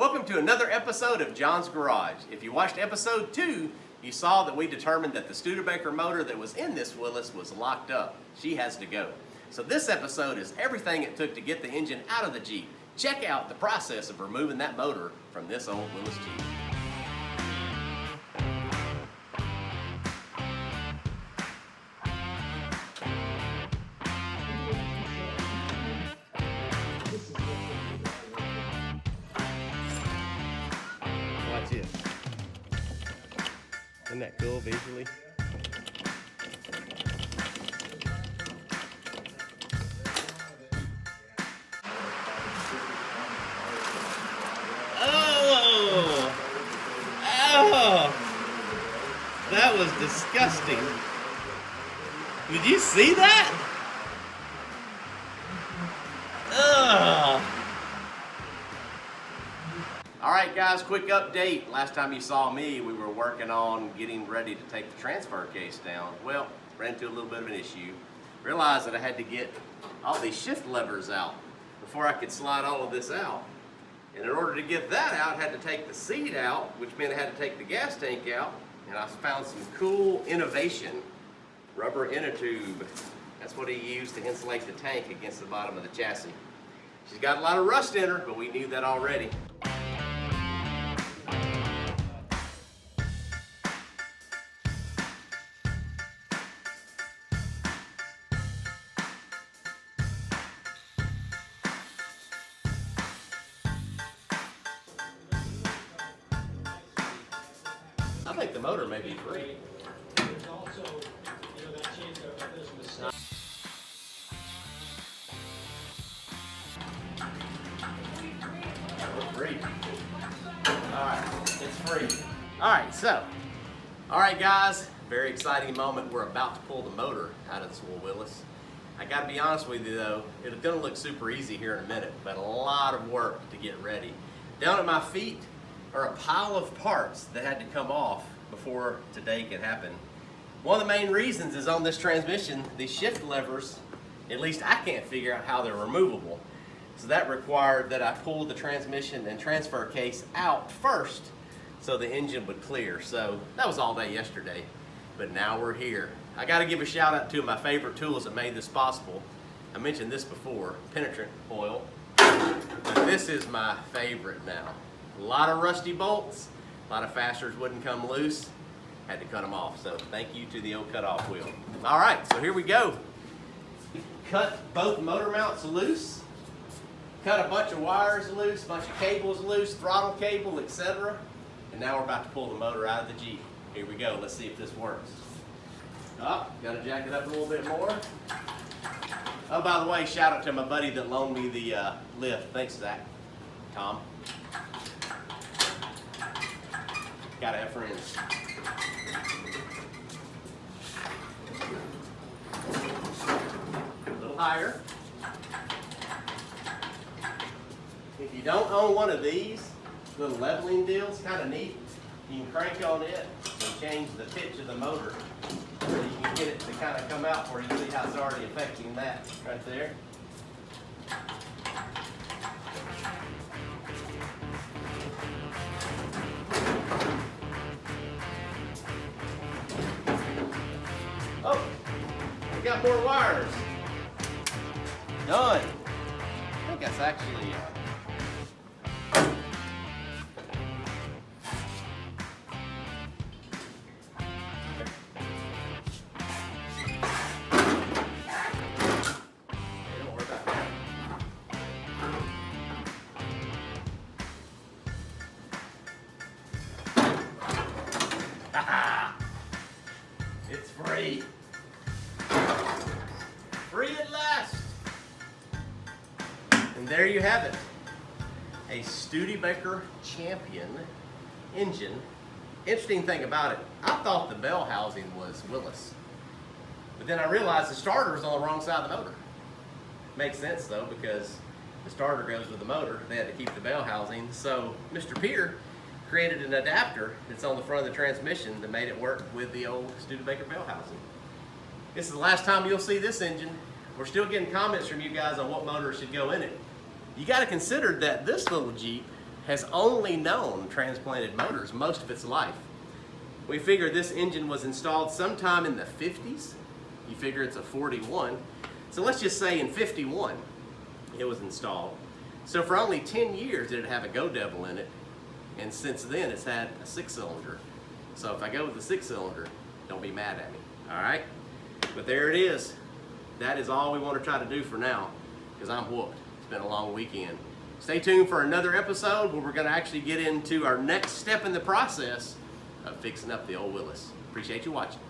Welcome to another episode of John's Garage. If you watched episode 2, you saw that we determined that the Studebaker motor that was in this Willys was locked up. She has to go. So this episode is everything it took to get the engine out of the Jeep. Check out the process of removing that motor from this old Willys Jeep. Watch it. Isn't that cool visually? Oh, that was disgusting. Did you see that? Ugh. All right, guys, quick update. Last time you saw me, we were working on getting ready to take the transfer case down. Well, ran into a little bit of an issue. Realized that I had to get all these shift levers out before I could slide all of this out. And in order to get that out, I had to take the seat out, which meant I had to take the gas tank out. And I found some cool innovation, rubber inner tube. That's what he used to insulate the tank against the bottom of the chassis. She's got a lot of rust in her, but we knew that already. I think the motor may be free. There's also, that chance that there's a mistake. We're free. Alright, it's free. Alright guys, very exciting moment. We're about to pull the motor out of this old Willys. I gotta be honest with you though, it's gonna look super easy here in a minute, but a lot of work to get ready. Down at my feet are a pile of parts that had to come off before today could happen. One of the main reasons is on this transmission, these shift levers, at least I can't figure out how they're removable. So that required that I pull the transmission and transfer case out first so the engine would clear. So that was all day yesterday, but now we're here. I gotta give a shout out to my favorite tools that made this possible. I mentioned this before, penetrant oil, but this is my favorite now. A lot of rusty bolts, a lot of fasteners wouldn't come loose. Had to cut them off, so thank you to the old cutoff wheel. All right, so here we go. Cut both motor mounts loose, cut a bunch of wires loose, a bunch of cables loose, throttle cable, etc. And now we're about to pull the motor out of the Jeep. Here we go, let's see if this works. Oh, gotta jack it up a little bit more. Oh, by the way, shout out to my buddy that loaned me the lift. Thanks, Zach. Tom. Gotta have friends. A little higher. If you don't own one of these little leveling deals, kind of neat. You can crank on it and change the pitch of the motor so you can get it to kind of come out where you see how it's already affecting that right there. Oh, we got more wires. Done. I think that's actually don't worry about that. It's free. Free at last. And there you have it. A Studebaker Champion engine. Interesting thing about it, I thought the bell housing was Willys. But then I realized the starter was on the wrong side of the motor. Makes sense though, because the starter goes with the motor. They had to keep the bell housing. So Mr. Peter created an adapter that's on the front of the transmission that made it work with the old Studebaker bell housing. This is the last time you'll see this engine. We're still getting comments from you guys on what motor should go in it. You got to consider that this little Jeep has only known transplanted motors most of its life. We figure this engine was installed sometime in the 50s. You figure it's a 41. So let's just say in 51 it was installed. So for only 10 years did it have a Go Devil in it, and since then it's had a 6-cylinder. So if I go with the 6-cylinder, don't be mad at me, all right? But there it is. That is all we want to try to do for now, because I'm whooped. It's been a long weekend. Stay tuned for another episode where we're going to actually get into our next step in the process of fixing up the old Willys. Appreciate you watching.